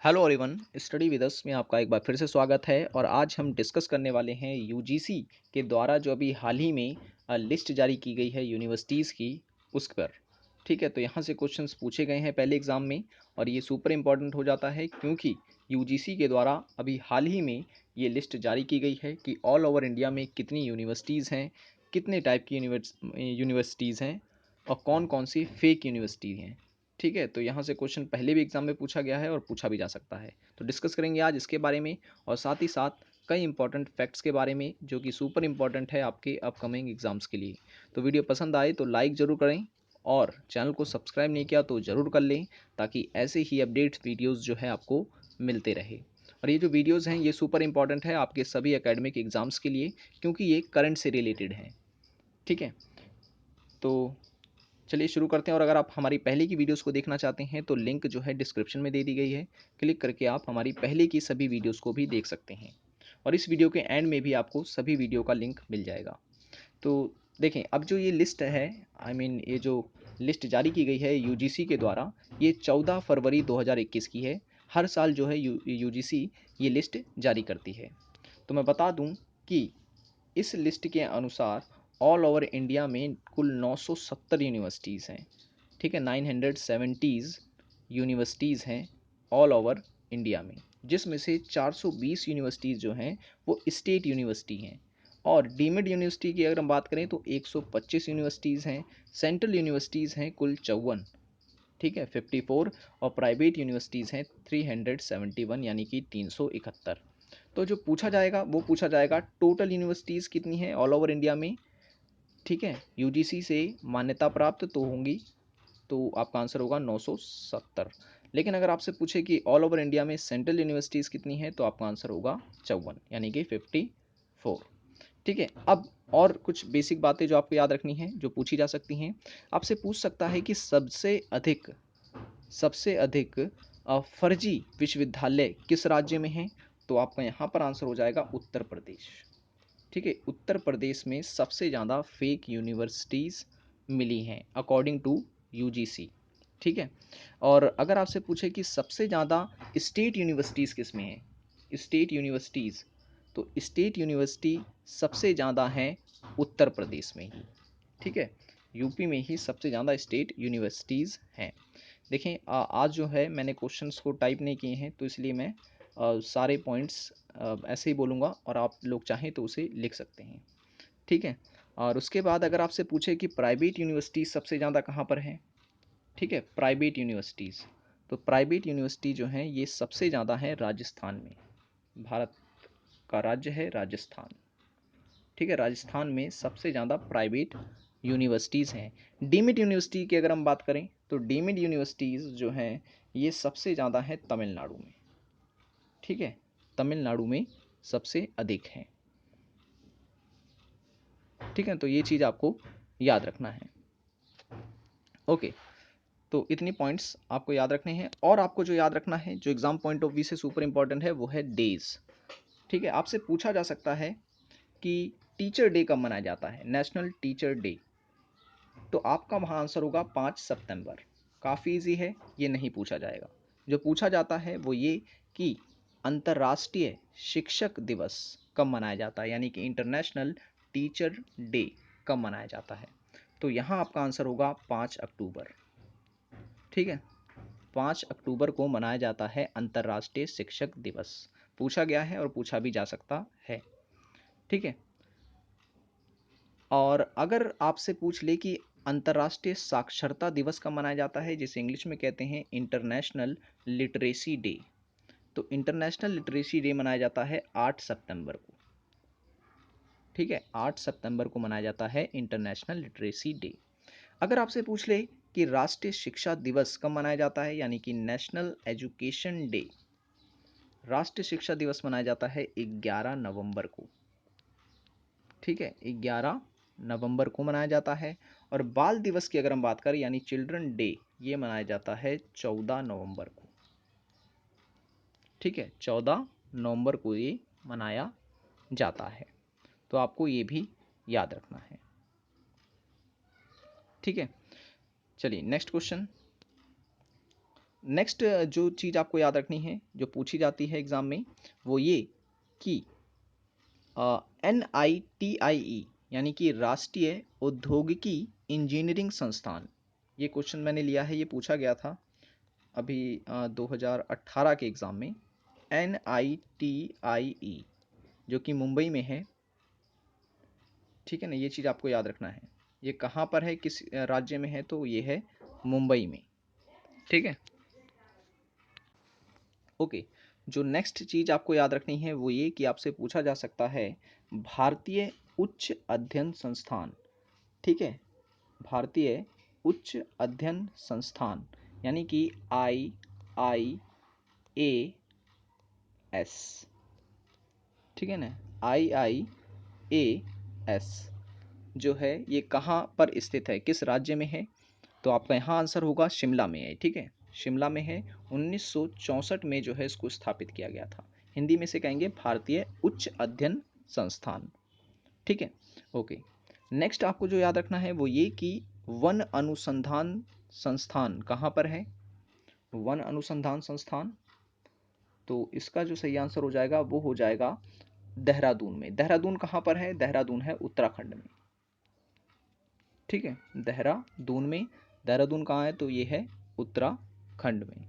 Hello everyone, study with us में आपका एक बार फिर से स्वागत है। और आज हम डिस्कस करने वाले हैं यूजीसी के द्वारा जो अभी हाल ही में लिस्ट जारी की गई है यूनिवर्सिटीज़ की, उस पर। ठीक है, तो यहाँ से क्वेश्चंस पूछे गए हैं पहले एग्ज़ाम में, और ये सुपर इम्पॉर्टेंट हो जाता है क्योंकि यूजीसी के द्वारा अभी हाल ही में ये लिस्ट जारी की गई है कि ऑल ओवर इंडिया में कितनी यूनिवर्सिटीज़ हैं, कितने टाइप की यूनिवर्सिटीज़ हैं और कौन कौन सी फेक यूनिवर्सिटी हैं। ठीक है, तो यहाँ से क्वेश्चन पहले भी एग्जाम में पूछा गया है और पूछा भी जा सकता है, तो डिस्कस करेंगे आज इसके बारे में। और साथ ही साथ कई इंपॉर्टेंट फैक्ट्स के बारे में जो कि सुपर इंपॉर्टेंट है आपके अपकमिंग एग्जाम्स के लिए। तो वीडियो पसंद आए तो लाइक ज़रूर करें, और चैनल को सब्सक्राइब नहीं किया तो ज़रूर कर लें, ताकि ऐसे ही अपडेट्स वीडियोज़ जो है आपको मिलते रहे। और ये जो वीडियोज़ हैं ये सुपर इंपॉर्टेंट है आपके सभी एकेडमिक एग्ज़ाम्स के लिए, क्योंकि ये करंट से रिलेटेड हैं। ठीक है, तो चलिए शुरू करते हैं। और अगर आप हमारी पहले की वीडियोस को देखना चाहते हैं तो लिंक जो है डिस्क्रिप्शन में दे दी गई है, क्लिक करके आप हमारी पहले की सभी वीडियोस को भी देख सकते हैं। और इस वीडियो के एंड में भी आपको सभी वीडियो का लिंक मिल जाएगा। तो देखें, अब जो ये लिस्ट है, ये जो लिस्ट जारी की गई है यूजीसी के द्वारा, ये 14 फरवरी 2021 की है। हर साल जो है यूजीसी ये लिस्ट जारी करती है। तो मैं बता दूं कि इस लिस्ट के अनुसार ऑल ओवर इंडिया में कुल 970 यूनिवर्सिटीज़ हैं। ठीक है, 970 यूनिवर्सिटीज़ हैं ऑल ओवर इंडिया में, जिसमें से 420 यूनिवर्सिटीज़ जो हैं वो स्टेट यूनिवर्सिटी हैं। और डीम्ड यूनिवर्सिटी की अगर हम बात करें तो 125 यूनिवर्सिटीज़ हैं। सेंट्रल यूनिवर्सिटीज़ हैं कुल 54, ठीक है 54। और प्राइवेट यूनिवर्सिटीज़ हैं 371, यानी कि 371। तो जो पूछा जाएगा वो पूछा जाएगा टोटल यूनिवर्सिटीज़ कितनी हैं ऑल ओवर इंडिया में। ठीक है, यूजीसी से मान्यता प्राप्त तो होंगी, तो आपका आंसर होगा 970। लेकिन अगर आपसे पूछे कि ऑल ओवर इंडिया में सेंट्रल यूनिवर्सिटीज़ कितनी हैं, तो आपका आंसर होगा 54, यानी कि 54। ठीक है, अब और कुछ बेसिक बातें जो आपको याद रखनी है जो पूछी जा सकती हैं। आपसे पूछ सकता है कि सबसे अधिक फर्जी विश्वविद्यालय किस राज्य में हैं, तो आपका यहाँ पर आंसर हो जाएगा उत्तर प्रदेश। ठीक है, उत्तर प्रदेश में सबसे ज़्यादा फेक यूनिवर्सिटीज़ मिली हैं अकॉर्डिंग टू यूजीसी। ठीक है, और अगर आपसे पूछे कि सबसे ज़्यादा स्टेट यूनिवर्सिटीज़ किस में हैं, स्टेट यूनिवर्सिटीज़, तो स्टेट यूनिवर्सिटी सबसे ज़्यादा हैं उत्तर प्रदेश में ही। ठीक है, यूपी में ही सबसे ज़्यादा स्टेट यूनिवर्सिटीज़ हैं। देखें, आज जो है मैंने क्वेश्चंस को टाइप नहीं किए हैं, तो इसलिए मैं सारे पॉइंट्स ऐसे ही बोलूँगा, और आप लोग चाहें तो उसे लिख सकते हैं। ठीक है, और उसके बाद अगर आपसे पूछे कि प्राइवेट यूनिवर्सिटीज़ सबसे ज़्यादा कहाँ पर हैं। ठीक है, प्राइवेट यूनिवर्सिटीज़, तो प्राइवेट यूनिवर्सिटी जो हैं ये सबसे ज़्यादा हैं राजस्थान में। भारत का राज्य है राजस्थान। ठीक है, राजस्थान में सबसे ज़्यादा प्राइवेट यूनिवर्सिटीज़ हैं। डीम्ड यूनिवर्सिटी की अगर हम बात करें तो डीम्ड यूनिवर्सिटीज़ जो हैं ये सबसे ज़्यादा हैं तमिलनाडु में। ठीक है, तमिलनाडु में सबसे अधिक हैं। ठीक है, तो ये चीज़ आपको याद रखना है। ओके, तो इतनी पॉइंट्स आपको याद रखने हैं। और आपको जो याद रखना है जो एग्ज़ाम पॉइंट ऑफ व्यू से सुपर इंपॉर्टेंट है वो है डेज। ठीक है, आपसे पूछा जा सकता है कि टीचर डे कब मनाया जाता है, नेशनल टीचर डे, तो आपका वहाँ आंसर होगा 5 सितंबर। काफ़ी इजी है, ये नहीं पूछा जाएगा। जो पूछा जाता है वो ये कि अंतर्राष्ट्रीय शिक्षक दिवस कब मनाया जाता है, यानी कि इंटरनेशनल टीचर डे कब मनाया जाता है, तो यहाँ आपका आंसर होगा 5 अक्टूबर। ठीक है, 5 अक्टूबर को मनाया जाता है अंतर्राष्ट्रीय शिक्षक दिवस। पूछा गया है और पूछा भी जा सकता है। ठीक है, और अगर आपसे पूछ ले कि अंतर्राष्ट्रीय साक्षरता दिवस कब मनाया जाता है, जिसे इंग्लिश में कहते हैं इंटरनेशनल लिटरेसी डे, तो इंटरनेशनल लिटरेसी डे मनाया जाता है 8 सितंबर को। ठीक है, 8 सितंबर को मनाया जाता है इंटरनेशनल लिटरेसी डे। अगर आपसे पूछ ले कि राष्ट्रीय शिक्षा दिवस कब मनाया जाता है, यानी कि नेशनल एजुकेशन डे, राष्ट्रीय शिक्षा दिवस मनाया जाता है 11 नवंबर को। ठीक है, 11 नवंबर को मनाया जाता है। और बाल दिवस की अगर हम बात करें, यानी चिल्ड्रन डे, ये मनाया जाता है 14 नवंबर को। ठीक है, 14 नवंबर को ये मनाया जाता है, तो आपको ये भी याद रखना है। ठीक है, चलिए नेक्स्ट क्वेश्चन। नेक्स्ट जो चीज़ आपको याद रखनी है जो पूछी जाती है एग्ज़ाम में, वो ये कि NITIE यानी कि राष्ट्रीय औद्योगिकी इंजीनियरिंग संस्थान, ये क्वेश्चन मैंने लिया है, ये पूछा गया था अभी 2018 के एग्ज़ाम में। NITIE जो कि मुंबई में है, ठीक है ना, ये चीज़ आपको याद रखना है। ये कहाँ पर है, किस राज्य में है, तो ये है मुंबई में, ठीक है। ओके, जो नेक्स्ट चीज़ आपको याद रखनी है वो ये कि आपसे पूछा जा सकता है भारतीय उच्च अध्ययन संस्थान, ठीक है, भारतीय उच्च अध्ययन संस्थान यानी कि IIAS, ठीक है ना, IIAS जो है ये कहाँ पर स्थित है, किस राज्य में है, तो आपका यहाँ आंसर होगा शिमला में है, ठीक है, शिमला में है। 1964 में जो है इसको स्थापित किया गया था। हिंदी में से कहेंगे भारतीय उच्च अध्ययन संस्थान, ठीक है। ओके, नेक्स्ट आपको जो याद रखना है वो ये कि वन अनुसंधान संस्थान कहाँ पर है, वन अनुसंधान संस्थान, तो इसका जो सही आंसर हो जाएगा वो हो जाएगा देहरादून में। देहरादून कहाँ पर है, देहरादून है उत्तराखंड में, ठीक है, देहरादून में। देहरादून कहाँ है, तो ये है उत्तराखंड में,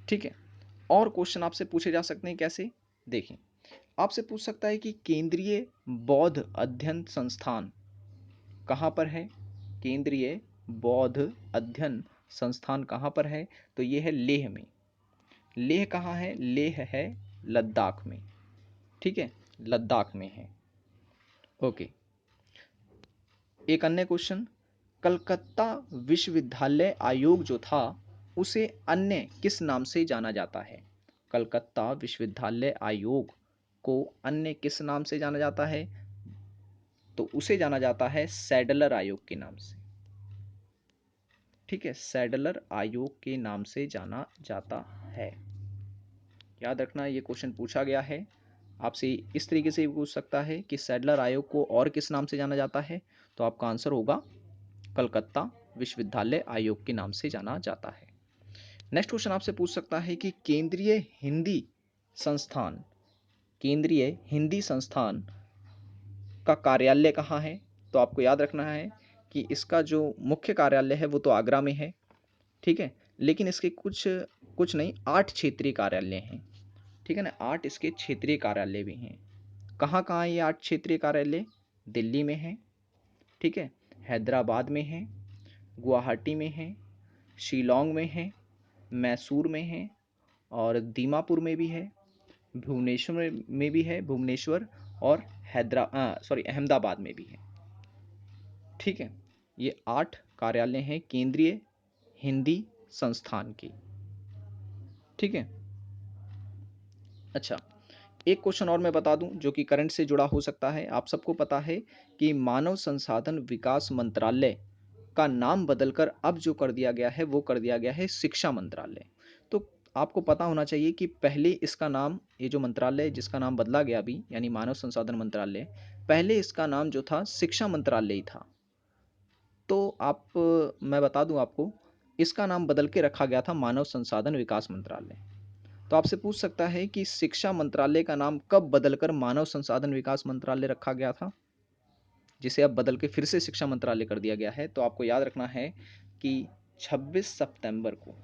ठीक है। और क्वेश्चन आपसे पूछे जा सकते हैं कैसे, देखें, आपसे पूछ सकता है कि केंद्रीय बौद्ध अध्ययन संस्थान कहाँ पर है, केंद्रीय बौद्ध अध्ययन संस्थान कहाँ पर है, तो ये है लेह में। लेह कहाँ है, लेह है लद्दाख में, ठीक है, लद्दाख में है। ओके, एक अन्य क्वेश्चन, कलकत्ता विश्वविद्यालय आयोग जो था उसे अन्य किस नाम से जाना जाता है, कलकत्ता विश्वविद्यालय आयोग को अन्य किस नाम से जाना जाता है, तो उसे जाना जाता है सैडलर आयोग के नाम से, ठीक है, सैडलर आयोग के नाम से जाना जाता है। याद रखना ये क्वेश्चन पूछा गया है आपसे, इस तरीके से भी पूछ सकता है कि सैडलर आयोग को और किस नाम से जाना जाता है, तो आपका आंसर होगा कलकत्ता विश्वविद्यालय आयोग के नाम से जाना जाता है। नेक्स्ट क्वेश्चन आपसे पूछ सकता है कि केंद्रीय हिंदी संस्थान, केंद्रीय हिंदी संस्थान का कार्यालय कहाँ है, तो आपको याद रखना है कि इसका जो मुख्य कार्यालय है वो तो आगरा में है, ठीक है, लेकिन इसके कुछ कुछ नहीं 8 क्षेत्रीय कार्यालय हैं, ठीक है ना, 8 इसके क्षेत्रीय कार्यालय भी हैं। कहाँ कहाँ ये 8 क्षेत्रीय कार्यालय, दिल्ली में है, ठीक है, हैदराबाद में है, गुवाहाटी में है, शिलोंग में है, मैसूर में है, और दीमापुर में भी है, भुवनेश्वर में भी है, भुवनेश्वर, और अहमदाबाद में भी है, ठीक है। ये 8 कार्यालय हैं केंद्रीय हिंदी संस्थान के, ठीक है। अच्छा, एक क्वेश्चन और मैं बता दूं जो कि करंट से जुड़ा हो सकता है। आप सबको पता है कि मानव संसाधन विकास मंत्रालय का नाम बदलकर अब जो कर दिया गया है वो कर दिया गया है शिक्षा मंत्रालय। तो आपको पता होना चाहिए कि पहले इसका नाम, ये जो मंत्रालय है जिसका नाम बदला गया अभी यानी मानव संसाधन मंत्रालय, पहले इसका नाम जो था शिक्षा मंत्रालय ही था। तो मैं बता दूं आपको, इसका नाम बदल के रखा गया था मानव संसाधन विकास मंत्रालय। तो आपसे पूछ सकता है कि शिक्षा मंत्रालय का नाम कब बदलकर मानव संसाधन विकास मंत्रालय रखा गया था, जिसे अब बदल के फिर से शिक्षा मंत्रालय कर दिया गया है। तो आपको याद रखना है कि 26 सितंबर को,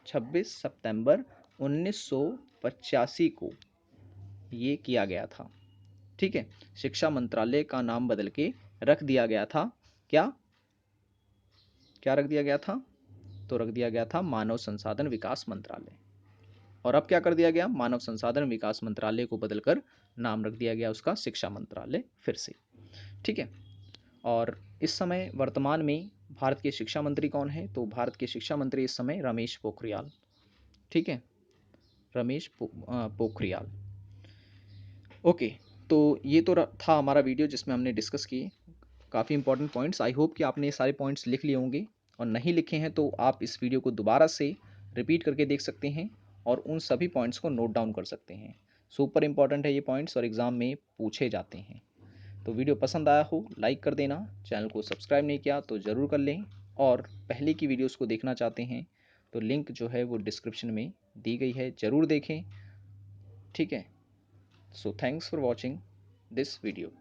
26 सितंबर 1985 को ये किया गया था, ठीक है। शिक्षा मंत्रालय का नाम बदल के रख दिया गया था, क्या क्या रख दिया गया था, तो रख दिया गया था मानव संसाधन विकास मंत्रालय। और अब क्या कर दिया गया, मानव संसाधन विकास मंत्रालय को बदलकर नाम रख दिया गया उसका शिक्षा मंत्रालय फिर से, ठीक है। और इस समय वर्तमान में भारत के शिक्षा मंत्री कौन है, तो भारत के शिक्षा मंत्री इस समय रमेश पोखरियाल, ठीक है, रमेश पोखरियाल। ओके, तो ये तो था हमारा वीडियो जिसमें हमने डिस्कस किए काफ़ी इंपॉर्टेंट पॉइंट्स। आई होप कि आपने ये सारे पॉइंट्स लिख लिए होंगे, और नहीं लिखे हैं तो आप इस वीडियो को दोबारा से रिपीट करके देख सकते हैं और उन सभी पॉइंट्स को नोट डाउन कर सकते हैं। सुपर इंपॉर्टेंट है ये पॉइंट्स और एग्ज़ाम में पूछे जाते हैं। तो वीडियो पसंद आया हो लाइक कर देना, चैनल को सब्सक्राइब नहीं किया तो ज़रूर कर लें, और पहले की वीडियोज़ को देखना चाहते हैं तो लिंक जो है वो डिस्क्रिप्शन में दी गई है, ज़रूर देखें। ठीक है, so thanks for watching this video.